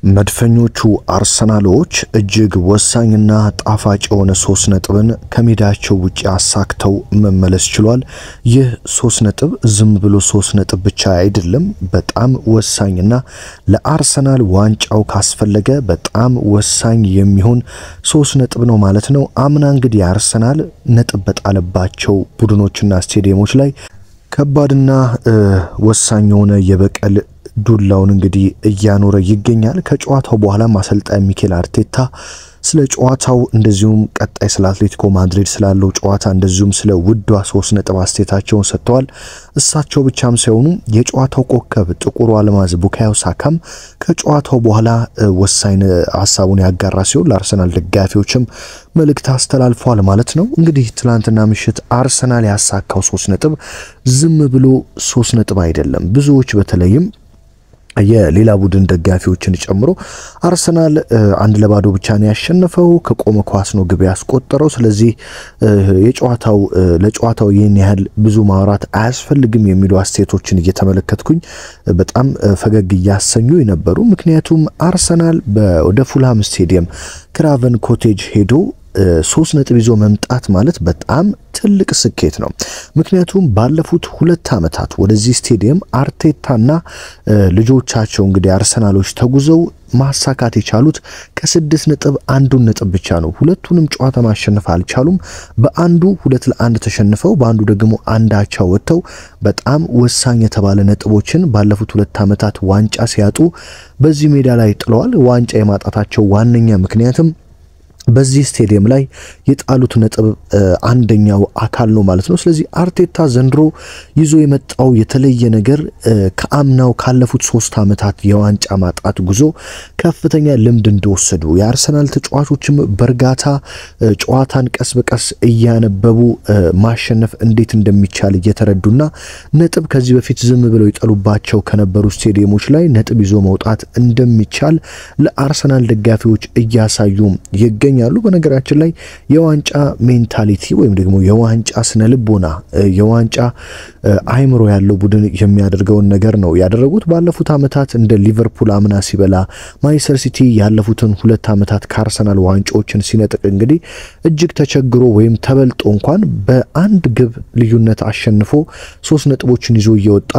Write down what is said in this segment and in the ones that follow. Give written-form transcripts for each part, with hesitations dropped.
መድፈኞቹ አርሰናሎች እጅግ ወሳኝና ጣፋጭ የሆነ 3 ነጥብን ከሜዳቸው ውጪ አሳክተው መመለስ ችሏል። ይህ 3 ነጥብ ዝም ብሎ 3 ነጥብ ብቻ አይደለም፣ በጣም ወሳኝና ለአርሰናል ዋንጫው ካስፈለገ በጣም ወሳኝ የሚሆን 3 ነጥብ ነው ማለት ነው። አምና እንግዲህ አርሰናል ነጥብ በጣለባቸው ቡድኖችና ስቴዲየሞች ላይ ከባድና ወሳኝ የሆነ የበቀል ዱላውን እንግዲህ እያኖረ ይገኛል። ከጨዋታው በኋላ አሰልጣኝ ሚኬል አርቴታ ስለ ጨዋታው እንደዚሁም ቀጣይ ስለ አትሌቲኮ ማድሪድ ስላለው ጨዋታ እንደዚሁም ስለ ውዷ 3 ነጥብ አስተያየታቸውን ሰጥተዋል። እሳቸው ብቻም ሳይሆኑ የጨዋታው ኮከብ ጥቁሩ አልማዝ ቡካዮ ሳካም ከጨዋታው በኋላ ወሳኝ ሐሳቡን ያጋራ ሲሆን ለአርሰናል ደጋፊዎችም መልእክት አስተላልፏል ማለት ነው። እንግዲህ ትላንትና ምሽት አርሰናል ያሳካው 3 ነጥብ ዝም ብሎ 3 ነጥብ አይደለም። ብዙዎች በተለይም የሌላ ቡድን ደጋፊዎችን ጨምሮ አርሰናል 1-0 ብቻ ነው ያሸነፈው፣ ከቆመ ኳስ ነው ግብ ያስቆጠረው፣ ስለዚህ ለጨዋታው ይህን ያህል ብዙ ማውራት አያስፈልግም የሚሉ አስተያየቶችን እየተመለከትኩኝ በጣም ፈገግ እያሰኙ የነበሩ። ምክንያቱም አርሰናል ወደ ፉልሃም ስቴዲየም ክራቨን ኮቴጅ ሄዶ 3 ነጥብ ይዞ መምጣት ማለት በጣም ትልቅ ስኬት ነው። ምክንያቱም ባለፉት 2 ዓመታት ወደዚህ ስቴዲየም አርቴታና ልጆቻቸው እንግዲህ አርሰናሎች ተጉዘው ማሳካት የቻሉት ከ6 ነጥብ 1 ነጥብ ብቻ ነው። ሁለቱንም ጨዋታ ማሸነፍ አልቻሉም። በአንዱ 2-1 ተሸንፈው በአንዱ ደግሞ አንድ አቻ ወጥተው በጣም ወሳኝ የተባለ ነጥቦችን ባለፉት 2 ዓመታት ዋንጫ ሲያጡ በዚህ ሜዳ ላይ ጥለዋል። ዋንጫ የማጣታቸው ዋነኛ ምክንያትም በዚህ ስቴዲየም ላይ የጣሉት ነጥብ አንደኛው አካል ነው ማለት ነው። ስለዚህ አርቴታ ዘንድሮ ይዞ የመጣው የተለየ ነገር ከአምናው ካለፉት 3 ዓመታት የዋንጫ ማጣት ጉዞ ከፍተኛ ልምድ እንደወሰዱ የአርሰናል ተጫዋቾችም በርጋታ ጨዋታን ቀስ በቀስ እያነበቡ ማሸነፍ እንዴት እንደሚቻል እየተረዱና ነጥብ ከዚህ በፊት ዝም ብለው ይጠሉባቸው ከነበሩ ስቴዲየሞች ላይ ነጥብ ይዞ መውጣት እንደሚቻል ለአርሰናል ደጋፊዎች እያሳዩ ይገኛሉ። በነገራችን ላይ የዋንጫ ሜንታሊቲ ወይም ደግሞ የዋንጫ ስነልቦና የዋንጫ አይምሮ ያለው ቡድን የሚያደርገውን ነገር ነው ያደረጉት። ባለፉት ዓመታት እንደ ሊቨርፑል አምና ሲበላ፣ ማንቸስተር ሲቲ ያለፉትን 2 ዓመታት ከአርሰናል ዋንጫዎችን ሲነጥቅ እንግዲህ እጅግ ተቸግሮ ወይም ተበልጦ እንኳን በአንድ ግብ ልዩነት አሸንፎ 3 ነጥቦችን ይዞ እየወጣ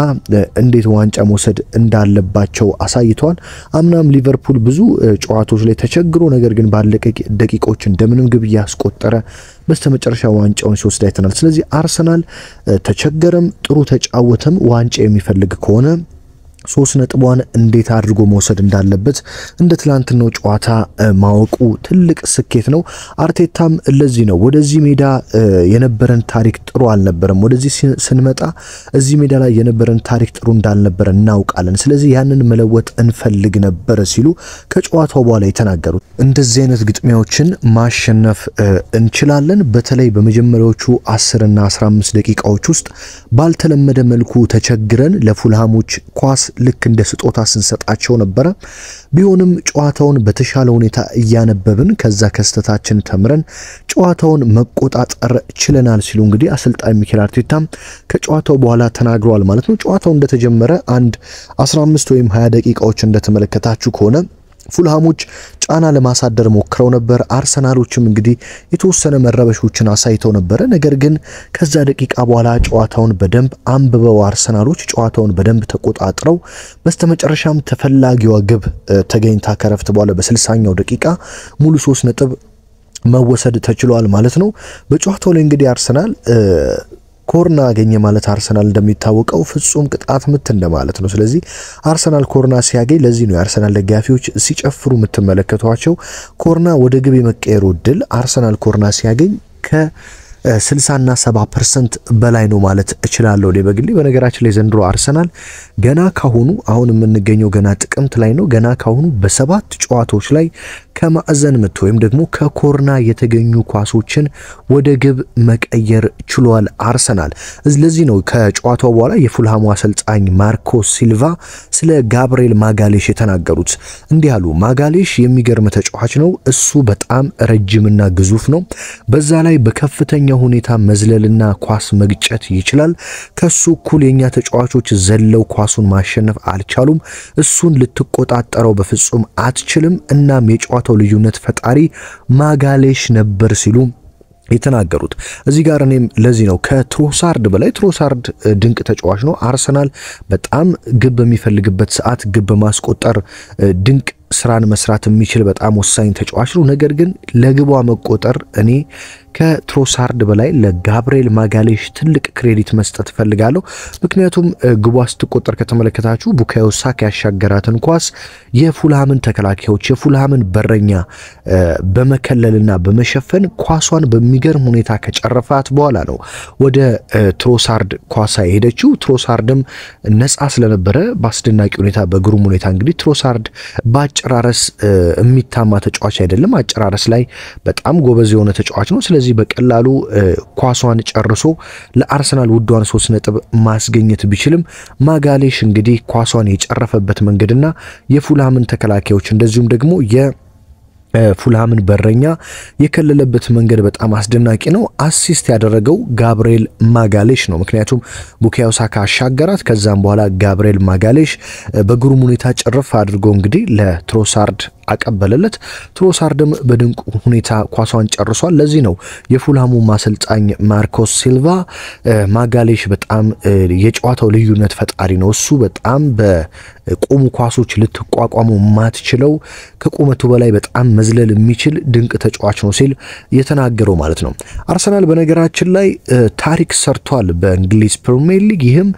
እንዴት ዋንጫ መውሰድ እንዳለባቸው አሳይቷል። አምናም ሊቨርፑል ብዙ ጨዋታዎች ላይ ተቸግሮ ነገር ግን ባለቀ ደቂቃዎች እንደምንም ግብ ያስቆጠረ በስተመጨረሻ ዋንጫውን ሲወስድ አይተናል። ስለዚህ አርሰናል ተቸገረም ጥሩ ተጫወተም ዋንጫ የሚፈልግ ከሆነ 3 ነጥቧን እንዴት አድርጎ መውሰድ እንዳለበት እንደ ትላንትናው ጨዋታ ማወቁ ትልቅ ስኬት ነው። አርቴታም ለዚህ ነው ወደዚህ ሜዳ የነበረን ታሪክ ጥሩ አልነበረም፣ ወደዚህ ስንመጣ እዚህ ሜዳ ላይ የነበረን ታሪክ ጥሩ እንዳልነበረ እናውቃለን፣ ስለዚህ ያንን መለወጥ እንፈልግ ነበር ሲሉ ከጨዋታው በኋላ የተናገሩት። እንደዚህ አይነት ግጥሚያዎችን ማሸነፍ እንችላለን። በተለይ በመጀመሪያዎቹ 10 እና 15 ደቂቃዎች ውስጥ ባልተለመደ መልኩ ተቸግረን ለፉልሃሞች ኳስ ልክ እንደ ስጦታ ስንሰጣቸው ነበር። ቢሆንም ጨዋታውን በተሻለ ሁኔታ እያነበብን ከዛ ከስተታችን ተምረን ጨዋታውን መቆጣጠር ችለናል ሲሉ እንግዲህ አሰልጣኝ ሚኬል አርቴታ ከጨዋታው በኋላ ተናግረዋል ማለት ነው። ጨዋታው እንደተጀመረ 15 ወይም 20 ደቂቃዎች እንደተመለከታችሁ ከሆነ ፉልሃሞች ጫና ለማሳደር ሞክረው ነበር። አርሰናሎችም እንግዲህ የተወሰነ መረበሾችን አሳይተው ነበር። ነገር ግን ከዛ ደቂቃ በኋላ ጨዋታውን በደንብ አንብበው አርሰናሎች ጨዋታውን በደንብ ተቆጣጥረው በስተመጨረሻም ተፈላጊዋ ግብ ተገኝታ ከረፍት በኋላ በ60ኛው ደቂቃ ሙሉ 3 ነጥብ መወሰድ ተችሏል ማለት ነው። በጨዋታው ላይ እንግዲህ አርሰናል ኮርና አገኘ ማለት አርሰናል እንደሚታወቀው ፍጹም ቅጣት ምት እንደማለት ነው። ስለዚህ አርሰናል ኮርና ሲያገኝ ለዚህ ነው የአርሰናል ደጋፊዎች ሲጨፍሩ የምትመለከቷቸው። ኮርና ወደ ግብ የመቀየሩ እድል አርሰናል ኮርና ሲያገኝ ከ60 እና 70% በላይ ነው ማለት እችላለሁ በግሌ። በነገራችን ላይ ዘንድሮ አርሰናል ገና ካሁኑ አሁን የምንገኘው ገና ጥቅምት ላይ ነው። ገና ካሁኑ በ7 ጨዋታዎች ላይ ከማዕዘን ምት ወይም ደግሞ ከኮርና የተገኙ ኳሶችን ወደ ግብ መቀየር ችሏል አርሰናል። ስለዚህ ነው ከጨዋታው በኋላ የፉልሃሙ አሰልጣኝ ማርኮ ሲልቫ ስለ ጋብሪኤል ማጋሌሽ የተናገሩት። እንዲህ አሉ። ማጋሌሽ የሚገርም ተጫዋች ነው። እሱ በጣም ረጅምና ግዙፍ ነው። በዛ ላይ በከፍተኛ ሁኔታ መዝለልና ኳስ መግጨት ይችላል። ከሱ እኩል የኛ ተጫዋቾች ዘለው ኳሱን ማሸነፍ አልቻሉም። እሱን ልትቆጣጠረው በፍጹም አትችልም። እናም የጨዋታው ልዩነት ፈጣሪ ማጋሌሽ ነበር ሲሉ የተናገሩት። እዚህ ጋር እኔም ለዚህ ነው ከትሮሳርድ በላይ ትሮሳርድ ድንቅ ተጫዋች ነው። አርሰናል በጣም ግብ በሚፈልግበት ሰዓት ግብ ማስቆጠር ድንቅ ስራን መስራት የሚችል በጣም ወሳኝ ተጫዋች ነው። ነገር ግን ለግቧ መቆጠር እኔ ከትሮሳርድ በላይ ለጋብሪኤል ማጋሌሽ ትልቅ ክሬዲት መስጠት ፈልጋለሁ። ምክንያቱም ግቧ ስትቆጠር ከተመለከታችሁ ቡካዮ ሳካ ያሻገራትን ኳስ የፉልሃምን ተከላካዮች የፉልሃምን በረኛ በመከለልና በመሸፈን ኳሷን በሚገርም ሁኔታ ከጨረፋት በኋላ ነው ወደ ትሮሳርድ ኳሳ የሄደችው። ትሮሳርድም ነፃ ስለነበረ በአስደናቂ ሁኔታ በግሩም ሁኔታ እንግዲህ ትሮሳርድ በአጨራረስ የሚታማ ተጫዋች አይደለም። አጨራረስ ላይ በጣም ጎበዝ የሆነ ተጫዋች ነው። ስለዚህ በቀላሉ ኳሷን ጨርሶ ለአርሰናል ውዷን 3 ነጥብ ማስገኘት ቢችልም ማጋሌሽ እንግዲህ ኳሷን የጨረፈበት መንገድና የፉልሃምን ተከላካዮች እንደዚሁም ደግሞ ፉልሃምን በረኛ የከለለበት መንገድ በጣም አስደናቂ ነው። አሲስት ያደረገው ጋብሪኤል ማጋሌሽ ነው። ምክንያቱም ቡካዮ ሳካ አሻገራት። ከዛም በኋላ ጋብሪኤል ማጋሌሽ በግሩም ሁኔታ ጨርፍ አድርጎ እንግዲህ ለትሮሳርድ አቀበለለት። ትሮሳርድም በድንቅ ሁኔታ ኳሷን ጨርሷል። ለዚህ ነው የፉልሃሙ ማሰልጣኝ ማርኮስ ሲልቫ ማጋሌሽ በጣም የጨዋታው ልዩነት ፈጣሪ ነው፣ እሱ በጣም በቆሙ ኳሶች ልትቋቋመው ማትችለው ከቁመቱ በላይ በጣም መዝለል የሚችል ድንቅ ተጫዋች ነው ሲል የተናገረው ማለት ነው። አርሰናል በነገራችን ላይ ታሪክ ሰርቷል በእንግሊዝ ፕሪሚየር ሊግ። ይህም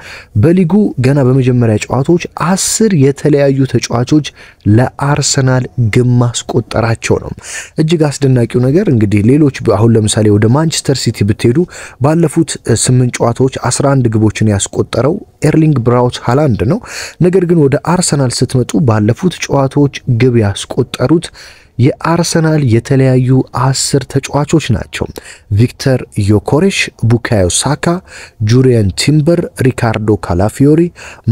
በሊጉ ገና በመጀመሪያ ጨዋታዎች 10 የተለያዩ ተጫዋቾች ለአርሰናል ግብ ማስቆጠራቸው ነው። እጅግ አስደናቂው ነገር እንግዲህ ሌሎች አሁን ለምሳሌ ወደ ማንቸስተር ሲቲ ብትሄዱ ባለፉት 8 ጨዋታዎች 11 ግቦችን ያስቆጠረው ኤርሊንግ ብራውት ሃላንድ ነው። ነገር ግን ወደ አርሰናል ስትመጡ ባለፉት ጨዋታዎች ግብ ያስቆጠሩት የአርሰናል የተለያዩ 10 ተጫዋቾች ናቸው። ቪክተር ዮኮሬሽ፣ ቡካዮ ሳካ፣ ጁሪየን ቲምበር፣ ሪካርዶ ካላፊዮሪ፣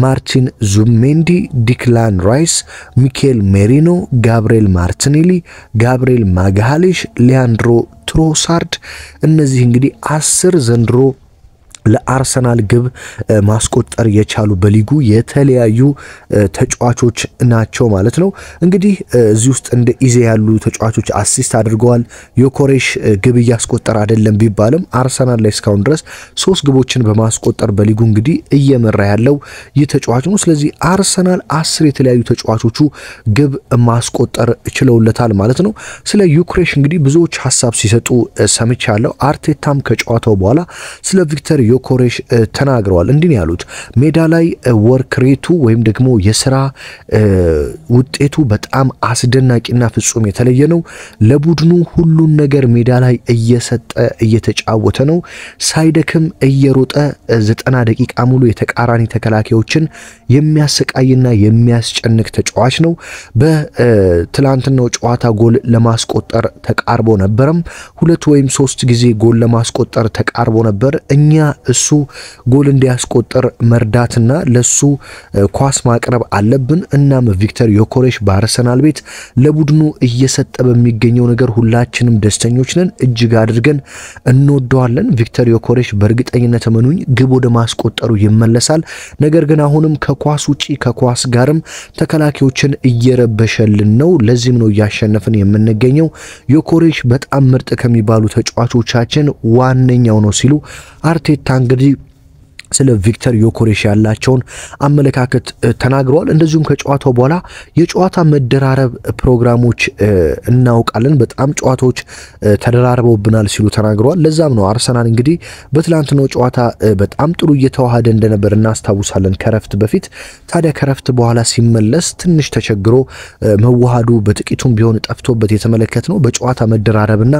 ማርቲን ዙሜንዲ፣ ዲክላን ራይስ፣ ሚኬል ሜሪኖ፣ ጋብሪኤል ማርቲኔሊ፣ ጋብሪኤል ማጋሌሽ፣ ሊያንድሮ ትሮሳርድ እነዚህ እንግዲህ 10 ዘንድሮ ለአርሰናል ግብ ማስቆጠር የቻሉ በሊጉ የተለያዩ ተጫዋቾች ናቸው ማለት ነው። እንግዲህ እዚህ ውስጥ እንደ ኢዜ ያሉ ተጫዋቾች አሲስት አድርገዋል። ዮኮሬሽ ግብ እያስቆጠረ አይደለም ቢባልም አርሰናል ላይ እስካሁን ድረስ 3 ግቦችን በማስቆጠር በሊጉ እንግዲህ እየመራ ያለው ይህ ተጫዋች ነው። ስለዚህ አርሰናል 10 የተለያዩ ተጫዋቾቹ ግብ ማስቆጠር ችለውለታል ማለት ነው። ስለ ዮኮሬሽ እንግዲህ ብዙዎች ሐሳብ ሲሰጡ ሰምቻለሁ። አርቴታም ከጨዋታው በኋላ ስለ ቪክተር ዮኮሬሽ ተናግረዋል። እንዲህ ያሉት ሜዳ ላይ ወርክ ሬቱ ወይም ደግሞ የሥራ ውጤቱ በጣም አስደናቂና ፍጹም የተለየ ነው። ለቡድኑ ሁሉን ነገር ሜዳ ላይ እየሰጠ እየተጫወተ ነው። ሳይደክም እየሮጠ 90 ደቂቃ ሙሉ የተቃራኒ ተከላካዮችን የሚያሰቃይና የሚያስጨንቅ ተጫዋች ነው። በትላንትናው ጨዋታ ጎል ለማስቆጠር ተቃርቦ ነበርም 2 ወይም 3 ጊዜ ጎል ለማስቆጠር ተቃርቦ ነበር። እኛ እሱ ጎል እንዲያስቆጥር መርዳትና ለሱ ኳስ ማቅረብ አለብን። እናም ቪክተር ዮኮሬሽ በአርሰናል ቤት ለቡድኑ እየሰጠ በሚገኘው ነገር ሁላችንም ደስተኞች ነን፣ እጅግ አድርገን እንወደዋለን። ቪክተር ዮኮሬሽ በእርግጠኝነት መኑኝ ግብ ወደ ማስቆጠሩ ይመለሳል። ነገር ግን አሁንም ከኳስ ውጪ ከኳስ ጋርም ተከላካዮችን እየረበሸልን ነው። ለዚህም ነው እያሸነፍን የምንገኘው። ዮኮሬሽ በጣም ምርጥ ከሚባሉ ተጫዋቾቻችን ዋነኛው ነው ሲሉ አርቴታ እንግዲህ ስለ ቪክተር ዮኮሬሽ ያላቸውን አመለካከት ተናግረዋል። እንደዚሁም ከጨዋታው በኋላ የጨዋታ መደራረብ ፕሮግራሞች እናውቃለን፣ በጣም ጨዋታዎች ተደራርበውብናል ሲሉ ተናግረዋል። ለዛም ነው አርሰናል እንግዲህ በትላንትናው ጨዋታ በጣም ጥሩ እየተዋሃደ እንደነበር እናስታውሳለን ከረፍት በፊት። ታዲያ ከረፍት በኋላ ሲመለስ ትንሽ ተቸግሮ መዋሃዱ በጥቂቱም ቢሆን ጠፍቶበት የተመለከት ነው። በጨዋታ መደራረብና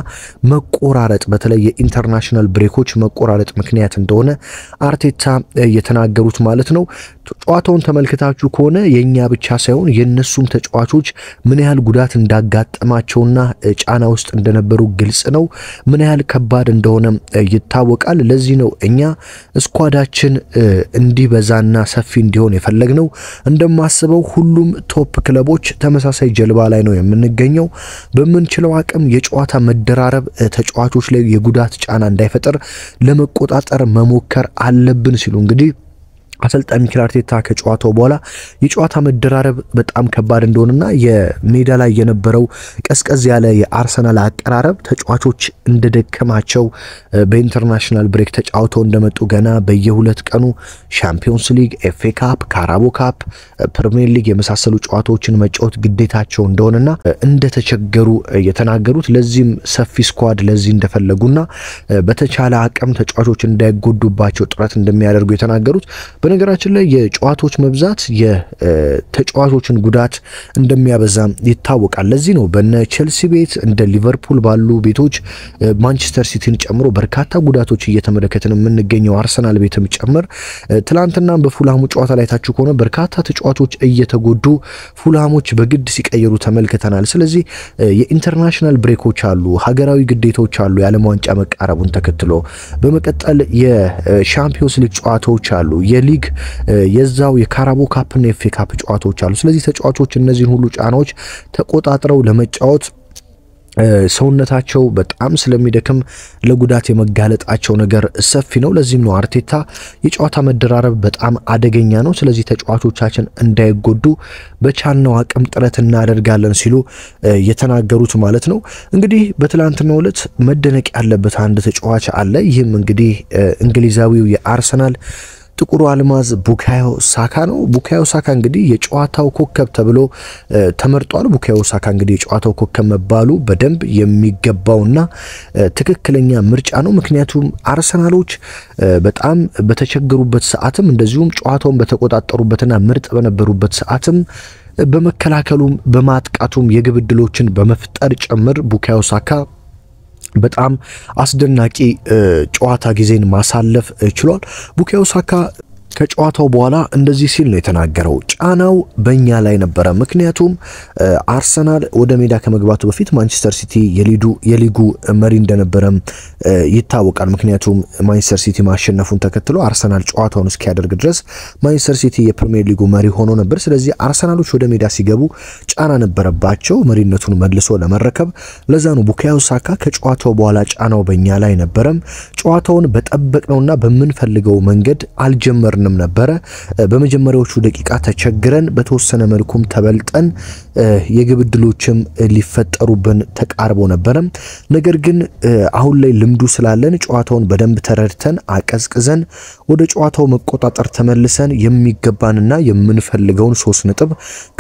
መቆራረጥ በተለይ የኢንተርናሽናል ብሬኮች መቆራረጥ ምክንያት እንደሆነ አርቴታ አርቴታ የተናገሩት ማለት ነው። ጨዋታውን ተመልክታችሁ ከሆነ የኛ ብቻ ሳይሆን የነሱም ተጫዋቾች ምን ያህል ጉዳት እንዳጋጠማቸውና ጫና ውስጥ እንደነበሩ ግልጽ ነው። ምን ያህል ከባድ እንደሆነ ይታወቃል። ለዚህ ነው እኛ ስኳዳችን እንዲበዛና ሰፊ እንዲሆን የፈለግነው። እንደማስበው ሁሉም ቶፕ ክለቦች ተመሳሳይ ጀልባ ላይ ነው የምንገኘው። በምንችለው አቅም የጨዋታ መደራረብ ተጫዋቾች ላይ የጉዳት ጫና እንዳይፈጠር ለመቆጣጠር መሞከር አለብን ሲሉ እንግዲህ አሰልጣኝ ሚኬል አርቴታ ከጨዋታው በኋላ የጨዋታ መደራረብ በጣም ከባድ እንደሆነና የሜዳ ላይ የነበረው ቀስቀዝ ያለ የአርሰናል አቀራረብ ተጫዋቾች እንደደከማቸው በኢንተርናሽናል ብሬክ ተጫውተው እንደመጡ ገና በየሁለት ቀኑ ሻምፒዮንስ ሊግ፣ ኤፍኤ ካፕ፣ ካራቦ ካፕ፣ ፕሪሚየር ሊግ የመሳሰሉ ጨዋታዎችን መጫወት ግዴታቸው እንደሆነና እንደተቸገሩ የተናገሩት ለዚህም ሰፊ ስኳድ ለዚህ እንደፈለጉና በተቻለ አቅም ተጫዋቾች እንዳይጎዱባቸው ጥረት እንደሚያደርጉ የተናገሩት። በነገራችን ላይ የጨዋታዎች መብዛት የተጫዋቾችን ጉዳት እንደሚያበዛ ይታወቃል። ለዚህ ነው በነ ቼልሲ ቤት እንደ ሊቨርፑል ባሉ ቤቶች ማንቸስተር ሲቲን ጨምሮ በርካታ ጉዳቶች እየተመለከትን የምንገኘው አርሰናል ቤትም ጨምር። ትላንትና በፉልሃሙ ጨዋታ ላይ ታችሁ ከሆነ በርካታ ተጫዋቾች እየተጎዱ ፉልሃሞች በግድ ሲቀየሩ ተመልክተናል። ስለዚህ የኢንተርናሽናል ብሬኮች አሉ፣ ሀገራዊ ግዴታዎች አሉ የዓለም ዋንጫ መቃረቡን ተከትሎ። በመቀጠል የሻምፒዮንስ ሊግ ጨዋታዎች አሉ፣ የሊግ የዛው የካራቦ ካፕና ኤፍኤ ካፕ ጨዋታዎች አሉ። ስለዚህ ተጫዋቾች እነዚህን ሁሉ ጫናዎች ተቆጣጥረው ለመጫወት ሰውነታቸው በጣም ስለሚደክም ለጉዳት የመጋለጣቸው ነገር ሰፊ ነው። ለዚህም ነው አርቴታ የጨዋታ መደራረብ በጣም አደገኛ ነው፣ ስለዚህ ተጫዋቾቻችን እንዳይጎዱ በቻልነው አቅም ጥረት እናደርጋለን ሲሉ የተናገሩት ማለት ነው። እንግዲህ በትላንትናው ዕለት መደነቅ ያለበት አንድ ተጫዋች አለ። ይህም እንግዲህ እንግሊዛዊው የአርሰናል ጥቁሩ አልማዝ ቡካዮ ሳካ ነው። ቡካዮ ሳካ እንግዲህ የጨዋታው ኮከብ ተብሎ ተመርጧል። ቡካዮ ሳካ እንግዲህ የጨዋታው ኮከብ መባሉ በደንብ የሚገባውና ትክክለኛ ምርጫ ነው። ምክንያቱም አርሰናሎች በጣም በተቸገሩበት ሰዓትም እንደዚሁም ጨዋታውን በተቆጣጠሩበትና ምርጥ በነበሩበት ሰዓትም በመከላከሉም በማጥቃቱም የግብ ዕድሎችን በመፍጠር ጭምር ቡካዮ ሳካ በጣም አስደናቂ ጨዋታ ጊዜን ማሳለፍ ችሏል። ቡካዮ ሳካ ከጨዋታው በኋላ እንደዚህ ሲል ነው የተናገረው። ጫናው በእኛ ላይ ነበረ፣ ምክንያቱም አርሰናል ወደ ሜዳ ከመግባቱ በፊት ማንቸስተር ሲቲ የሊጉ መሪ እንደነበረም ይታወቃል። ምክንያቱም ማንቸስተር ሲቲ ማሸነፉን ተከትሎ አርሰናል ጨዋታውን እስኪያደርግ ድረስ ማንቸስተር ሲቲ የፕሪሚየር ሊጉ መሪ ሆኖ ነበር። ስለዚህ አርሰናሎች ወደ ሜዳ ሲገቡ ጫና ነበረባቸው መሪነቱን መልሶ ለመረከብ። ለዛ ነው ቡካዮ ሳካ ከጨዋታው በኋላ ጫናው በእኛ ላይ ነበረም፣ ጨዋታውን በጠበቅነውና በምንፈልገው መንገድ አልጀመርንም ነበረ። በመጀመሪያዎቹ ደቂቃ ተቸግረን በተወሰነ መልኩም ተበልጠን የግብ ዕድሎችም ሊፈጠሩብን ተቃርቦ ነበረ። ነገር ግን አሁን ላይ ልምዱ ስላለን ጨዋታውን በደንብ ተረድተን አቀዝቅዘን ወደ ጨዋታው መቆጣጠር ተመልሰን የሚገባንና የምንፈልገውን 3 ነጥብ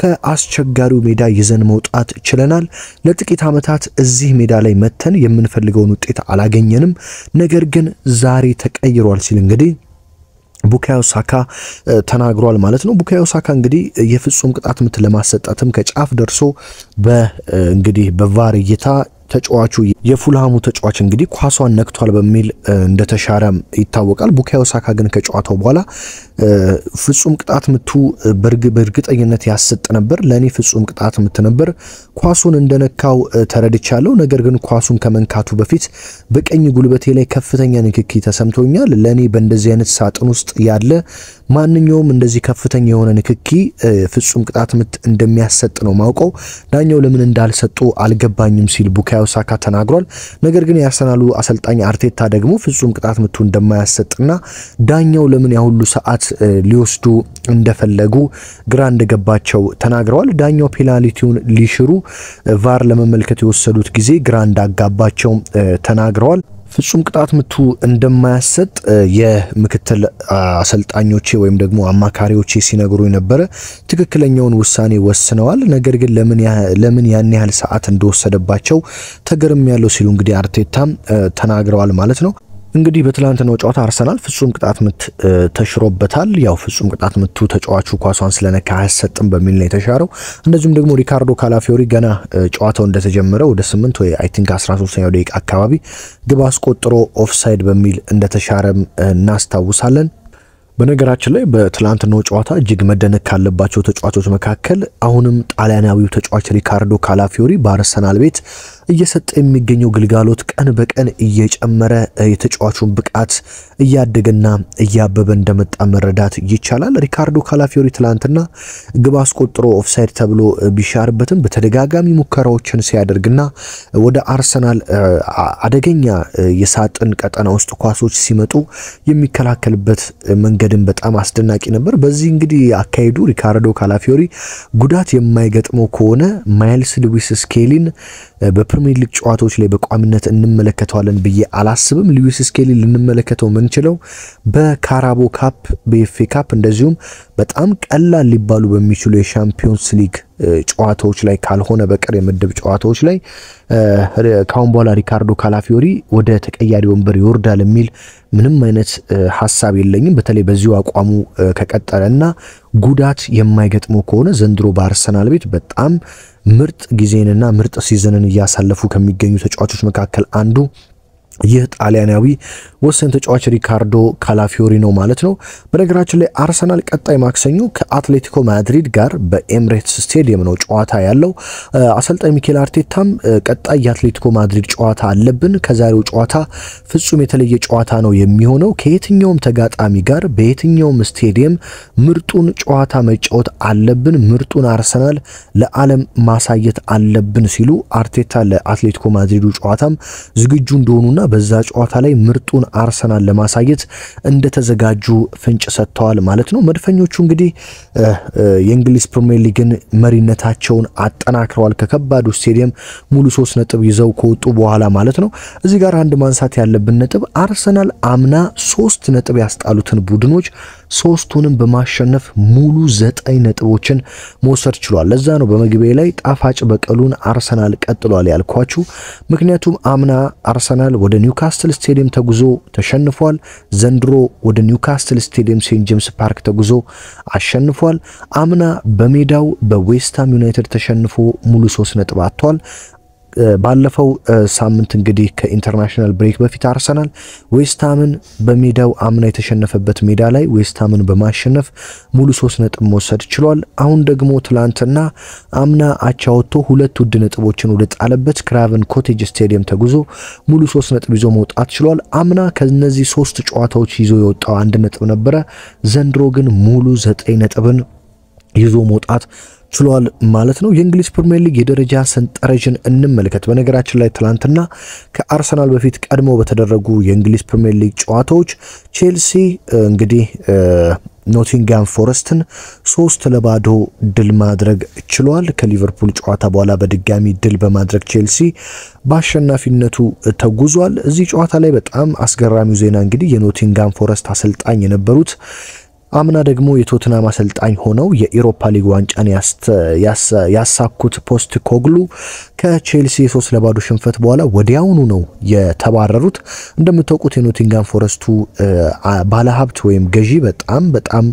ከአስቸጋሪው ሜዳ ይዘን መውጣት ችለናል። ለጥቂት ዓመታት እዚህ ሜዳ ላይ መተን የምንፈልገውን ውጤት አላገኘንም፣ ነገር ግን ዛሬ ተቀይሯል ሲል እንግዲህ ቡካዮ ሳካ ተናግሯል ማለት ነው። ቡካዮ ሳካ እንግዲህ የፍጹም ቅጣት ምት ለማሰጣትም ከጫፍ ደርሶ እንግዲህ በቫር እይታ ተጫዋቹ የፉልሃሙ ተጫዋች እንግዲህ ኳሷን ነክቷል በሚል እንደተሻረ ይታወቃል። ቡካዮ ሳካ ግን ከጨዋታው በኋላ ፍጹም ቅጣት ምቱ በእርግጠኝነት ያሰጥ ነበር፣ ለኔ ፍጹም ቅጣት ምት ነበር፣ ኳሱን እንደነካው ተረድቻለሁ፣ ነገር ግን ኳሱን ከመንካቱ በፊት በቀኝ ጉልበቴ ላይ ከፍተኛ ንክኪ ተሰምቶኛል። ለኔ በእንደዚህ አይነት ሳጥን ውስጥ ያለ ማንኛውም እንደዚህ ከፍተኛ የሆነ ንክኪ ፍጹም ቅጣት ምት እንደሚያሰጥ ነው ማውቀው፣ ዳኛው ለምን እንዳልሰጡ አልገባኝም ሲል ቡካዮ ሳካ ተናግሯል። ነገር ግን የአርሰናሉ አሰልጣኝ አርቴታ ደግሞ ፍጹም ቅጣት ምቱ እንደማያሰጥና ዳኛው ለምን ያሁሉ ሰዓት ሊወስዱ እንደፈለጉ ግራ እንደገባቸው ተናግረዋል። ዳኛው ፔናልቲውን ሊሽሩ ቫር ለመመልከት የወሰዱት ጊዜ ግራ እንዳጋባቸው ተናግረዋል። ፍጹም ቅጣት ምቱ እንደማያሰጥ የምክትል አሰልጣኞቼ ወይም ደግሞ አማካሪዎቼ ሲነግሩ የነበረ ትክክለኛውን ውሳኔ ወስነዋል፣ ነገር ግን ለምን ያን ያህል ሰዓት እንደወሰደባቸው ተገርም ያለው ሲሉ እንግዲህ አርቴታም ተናግረዋል ማለት ነው። እንግዲህ በትላንትናው ጨዋታ አርሰናል ፍጹም ቅጣት ምት ተሽሮበታል። ያው ፍጹም ቅጣት ምቱ ተጫዋቹ ኳሷን ስለነካ አያሰጥም በሚል ነው የተሻረው። እንደዚሁም ደግሞ ሪካርዶ ካላፊዮሪ ገና ጨዋታው እንደተጀመረ ወደ 8 ወይ አይ ቲንክ 13ኛው ደቂቃ አካባቢ ግብ አስቆጥሮ ኦፍሳይድ በሚል እንደተሻረም እናስታውሳለን። በነገራችን ላይ በትላንትናው ጨዋታ እጅግ መደነቅ ካለባቸው ተጫዋቾች መካከል አሁንም ጣሊያናዊው ተጫዋች ሪካርዶ ካላፊዮሪ በአርሰናል ቤት እየሰጠ የሚገኘው ግልጋሎት ቀን በቀን እየጨመረ የተጫዋቹን ብቃት እያደገና እያበበ እንደመጣ መረዳት ይቻላል። ሪካርዶ ካላፊዮሪ ትላንትና ግብ አስቆጥሮ ኦፍሳይድ ተብሎ ቢሻርበትም በተደጋጋሚ ሙከራዎችን ሲያደርግና ወደ አርሰናል አደገኛ የሳጥን ቀጠና ውስጥ ኳሶች ሲመጡ የሚከላከልበት መንገድን በጣም አስደናቂ ነበር። በዚህ እንግዲህ አካሄዱ ሪካርዶ ካላፊዮሪ ጉዳት የማይገጥመው ከሆነ ማይልስ ሉዊስ ስኬሊን በፕሪሚየር ሊግ ጨዋታዎች ላይ በቋሚነት እንመለከተዋለን ብዬ አላስብም። ሉዊስ ስኬሊ ልንመለከተው ምንችለው በካራቦ ካፕ፣ በኤፍኤ ካፕ እንደዚሁም በጣም ቀላል ሊባሉ በሚችሉ የሻምፒዮንስ ሊግ ጨዋታዎች ላይ ካልሆነ በቀር የምድብ ጨዋታዎች ላይ ካሁን በኋላ ሪካርዶ ካላፊዮሪ ወደ ተቀያሪ ወንበር ይወርዳል የሚል ምንም አይነት ሐሳብ የለኝም። በተለይ በዚሁ አቋሙ ከቀጠለና ጉዳት የማይገጥመው ከሆነ ዘንድሮ በአርሰናል ቤት በጣም ምርጥ ጊዜንና ምርጥ ሲዝንን እያሳለፉ ከሚገኙ ተጫዋቾች መካከል አንዱ ይህ ጣሊያናዊ ወሳኝ ተጫዋች ሪካርዶ ካላፊዮሪ ነው ማለት ነው። በነገራችን ላይ አርሰናል ቀጣይ ማክሰኞ ከአትሌቲኮ ማድሪድ ጋር በኤምሬትስ ስቴዲየም ነው ጨዋታ ያለው። አሰልጣኝ ሚኬል አርቴታም ቀጣይ የአትሌቲኮ ማድሪድ ጨዋታ አለብን፣ ከዛሬው ጨዋታ ፍጹም የተለየ ጨዋታ ነው የሚሆነው፣ ከየትኛውም ተጋጣሚ ጋር በየትኛውም ስቴዲየም ምርጡን ጨዋታ መጫወት አለብን፣ ምርጡን አርሰናል ለዓለም ማሳየት አለብን ሲሉ አርቴታ ለአትሌቲኮ ማድሪዱ ጨዋታም ዝግጁ እንደሆኑና በዛ ጨዋታ ላይ ምርጡን አርሰናል ለማሳየት እንደተዘጋጁ ፍንጭ ሰጥተዋል ማለት ነው። መድፈኞቹ እንግዲህ የእንግሊዝ ፕሪሚየር ሊግን መሪነታቸውን አጠናክረዋል ከከባዱ ስቴዲየም ሙሉ 3 ነጥብ ይዘው ከወጡ በኋላ ማለት ነው። እዚህ ጋር አንድ ማንሳት ያለብን ነጥብ አርሰናል አምና 3 ነጥብ ያስጣሉትን ቡድኖች ሶስቱንም በማሸነፍ ሙሉ 9 ነጥቦችን መውሰድ ችሏል። ለዛ ነው በመግቢያ ላይ ጣፋጭ በቀሉን አርሰናል ቀጥሏል ያልኳችሁ። ምክንያቱም አምና አርሰናል ወደ ኒውካስትል ስቴዲየም ተጉዞ ተሸንፏል። ዘንድሮ ወደ ኒውካስትል ስቴዲየም ሴንት ጄምስ ፓርክ ተጉዞ አሸንፏል። አምና በሜዳው በዌስትሃም ዩናይትድ ተሸንፎ ሙሉ 3 ነጥብ አጥቷል። ባለፈው ሳምንት እንግዲህ ከኢንተርናሽናል ብሬክ በፊት አርሰናል ዌስትሃምን በሜዳው አምና የተሸነፈበት ሜዳ ላይ ዌስትሃምን በማሸነፍ ሙሉ 3 ነጥብ መውሰድ ችሏል። አሁን ደግሞ ትላንትና አምና አቻ ወጥቶ 2 ውድ ነጥቦችን ወደ ጣለበት ክራቨን ኮቴጅ ስቴዲየም ተጉዞ ሙሉ 3 ነጥብ ይዞ መውጣት ችሏል። አምና ከነዚህ 3 ጨዋታዎች ይዞ የወጣው 1 ነጥብ ነበረ። ዘንድሮ ግን ሙሉ 9 ነጥብን ይዞ መውጣት ችሏል ማለት ነው። የእንግሊዝ ፕሪሚየር ሊግ የደረጃ ሰንጠረዥን እንመልከት። በነገራችን ላይ ትላንትና ከአርሰናል በፊት ቀድሞ በተደረጉ የእንግሊዝ ፕሪሚየር ሊግ ጨዋታዎች ቼልሲ እንግዲህ ኖቲንጋም ፎረስትን 3-0 ድል ማድረግ ችሏል። ከሊቨርፑል ጨዋታ በኋላ በድጋሚ ድል በማድረግ ቼልሲ በአሸናፊነቱ ተጉዟል። እዚህ ጨዋታ ላይ በጣም አስገራሚው ዜና እንግዲህ የኖቲንጋም ፎረስት አሰልጣኝ የነበሩት አምና ደግሞ የቶትናም አሰልጣኝ ሆነው የኢሮፓ ሊግ ዋንጫን ያሳኩት ፖስት ኮግሉ ከቼልሲ 3-0 ሽንፈት በኋላ ወዲያውኑ ነው የተባረሩት። እንደምታውቁት የኖቲንጋም ፎረስቱ ባለሀብት ወይም ገዢ በጣም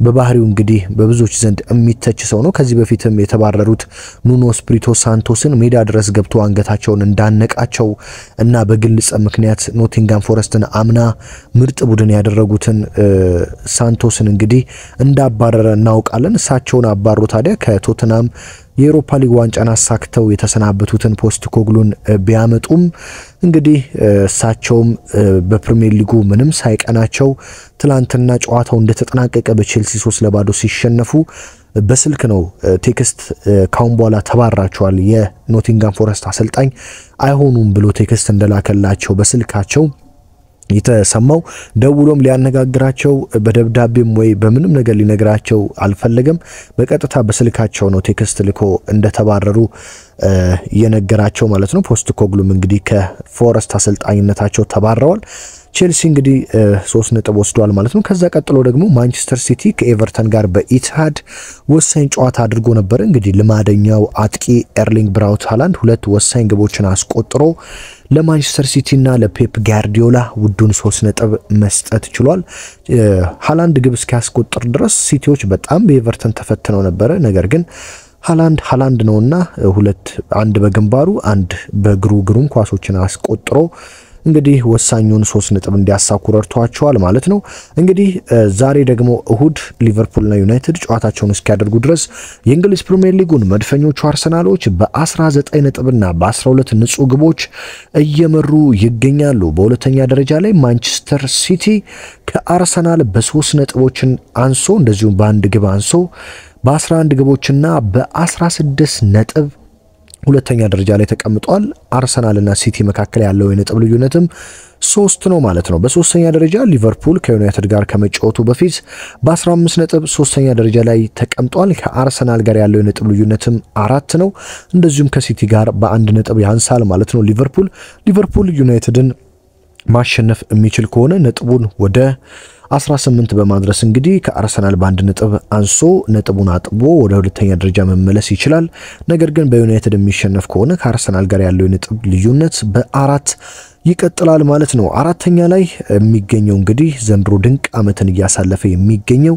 በባህሪው እንግዲህ በብዙዎች ዘንድ የሚተች ሰው ነው። ከዚህ በፊትም የተባረሩት ኑኖ ስፒሪቶ ሳንቶስን ሜዳ ድረስ ገብቶ አንገታቸውን እንዳነቃቸው እና በግልጽ ምክንያት ኖቲንጋም ፎረስትን አምና ምርጥ ቡድን ያደረጉትን ሳንቶስ እንግዲህ እንዳባረረ እናውቃለን። እሳቸውን አባሮ ታዲያ ከቶትናም የአውሮፓ ሊግ ዋንጫን አሳክተው የተሰናበቱትን ፖስት ኮግሉን ቢያመጡም እንግዲህ እሳቸውም በፕሪሚየር ሊጉ ምንም ሳይቀናቸው ትላንትና ጨዋታው እንደተጠናቀቀ በቼልሲ 3-0 ሲሸነፉ በስልክ ነው ቴክስት ካሁን በኋላ ተባራቸዋል የኖቲንጋም ፎረስት አሰልጣኝ አይሆኑም ብሎ ቴክስት እንደላከላቸው በስልካቸው የተሰማው። ደውሎም ሊያነጋግራቸው በደብዳቤም ወይ በምንም ነገር ሊነግራቸው አልፈለገም። በቀጥታ በስልካቸው ነው ቴክስት ልኮ እንደተባረሩ የነገራቸው ማለት ነው። ፖስት ኮግሉም እንግዲህ ከፎረስት አሰልጣኝነታቸው ተባረዋል። ቼልሲ እንግዲህ 3 ነጥብ ወስዷል ማለት ነው። ከዛ ቀጥሎ ደግሞ ማንቸስተር ሲቲ ከኤቨርተን ጋር በኢትሃድ ወሳኝ ጨዋታ አድርጎ ነበር። እንግዲህ ልማደኛው አጥቂ ኤርሊንግ ብራውት ሃላንድ 2 ወሳኝ ግቦችን አስቆጥሮ ለማንቸስተር ሲቲና ለፔፕ ጋርዲዮላ ውዱን 3 ነጥብ መስጠት ችሏል። ሃላንድ ግብ እስኪያስቆጥር ድረስ ሲቲዎች በጣም በኤቨርተን ተፈትነው ነበር። ነገር ግን ሃላንድ ነውና 2 1 በግንባሩ 1 በእግሩ ግሩም ኳሶችን አስቆጥሮ እንግዲህ ወሳኙን 3 ነጥብ እንዲያሳኩ ረድቷቸዋል ማለት ነው። እንግዲህ ዛሬ ደግሞ እሁድ ሊቨርፑልና ዩናይትድ ጨዋታቸውን እስኪያደርጉ ድረስ የእንግሊዝ ፕሪሚየር ሊጉን መድፈኞቹ አርሰናሎች በ19 ነጥብና በ12 ንጹህ ግቦች እየመሩ ይገኛሉ። በሁለተኛ ደረጃ ላይ ማንቸስተር ሲቲ ከአርሰናል በ3 ነጥቦችን አንሶ እንደዚሁም በአንድ ግብ አንሶ በ11 ግቦችና በ16 ነጥብ ሁለተኛ ደረጃ ላይ ተቀምጧል። አርሰናልና ሲቲ መካከል ያለው የነጥብ ልዩነትም 3 ነው ማለት ነው። በሶስተኛ ደረጃ ሊቨርፑል ከዩናይትድ ጋር ከመጫወቱ በፊት በ15 ነጥብ ሶስተኛ ደረጃ ላይ ተቀምጧል። ከአርሰናል ጋር ያለው የነጥብ ልዩነትም 4 ነው። እንደዚሁም ከሲቲ ጋር በ1 ነጥብ ያንሳል ማለት ነው። ሊቨርፑል ዩናይትድን ማሸነፍ የሚችል ከሆነ ነጥቡን ወደ 18 በማድረስ እንግዲህ ከአርሰናል በ1 ነጥብ አንሶ ነጥቡን አጥቦ ወደ ሁለተኛ ደረጃ መመለስ ይችላል። ነገር ግን በዩናይትድ የሚሸነፍ ከሆነ ከአርሰናል ጋር ያለው የነጥብ ልዩነት በ4 ይቀጥላል ማለት ነው። አራተኛ ላይ የሚገኘው እንግዲህ ዘንድሮ ድንቅ ዓመትን እያሳለፈ የሚገኘው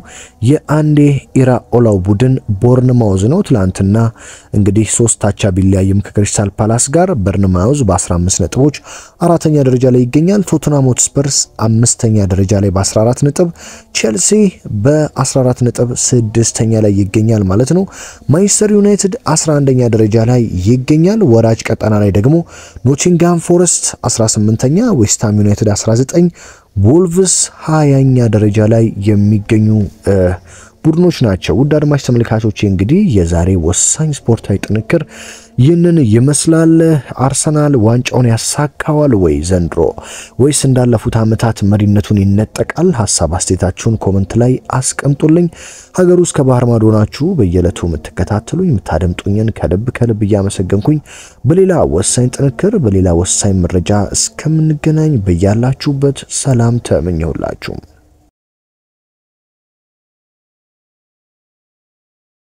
የአንዴ ኢራኦላው ቡድን ቦርንማውዝ ነው። ትላንትና እንግዲህ 3 አቻ ቢለያይም ከክሪስታል ፓላስ ጋር ቦርንማውዝ በ15 ነጥቦች አራተኛ ደረጃ ላይ ይገኛል። ቶተንሃም ሆትስፐርስ አምስተኛ ደረጃ ላይ በ14 ነጥብ፣ ቼልሲ በ14 ነጥብ ስድስተኛ ላይ ይገኛል ማለት ነው። ማንቸስተር ዩናይትድ 11ኛ ደረጃ ላይ ይገኛል። ወራጅ ቀጠና ላይ ደግሞ ኖቲንግሃም ፎረስት 18ኛ፣ ዌስትሃም ዩናይትድ 19፣ ወልቭስ 20ኛ ደረጃ ላይ የሚገኙ ቡድኖች ናቸው። ውድ አድማጭ ተመልካቾች እንግዲህ የዛሬ ወሳኝ ስፖርታዊ ጥንክር ይህንን ይመስላል። አርሰናል ዋንጫውን ያሳካዋል ወይ ዘንድሮ ወይስ እንዳለፉት ዓመታት መሪነቱን ይነጠቃል? ሐሳብ አስተያየታችሁን ኮሜንት ላይ አስቀምጡልኝ። ሀገር ውስጥ ከባህር ማዶ ናችሁ በየዕለቱ የምትከታተሉኝ የምታደምጡኝን ከልብ እያመሰገንኩኝ በሌላ ወሳኝ ጥንክር በሌላ ወሳኝ መረጃ እስከምንገናኝ በያላችሁበት ሰላም ተመኘሁላችሁ።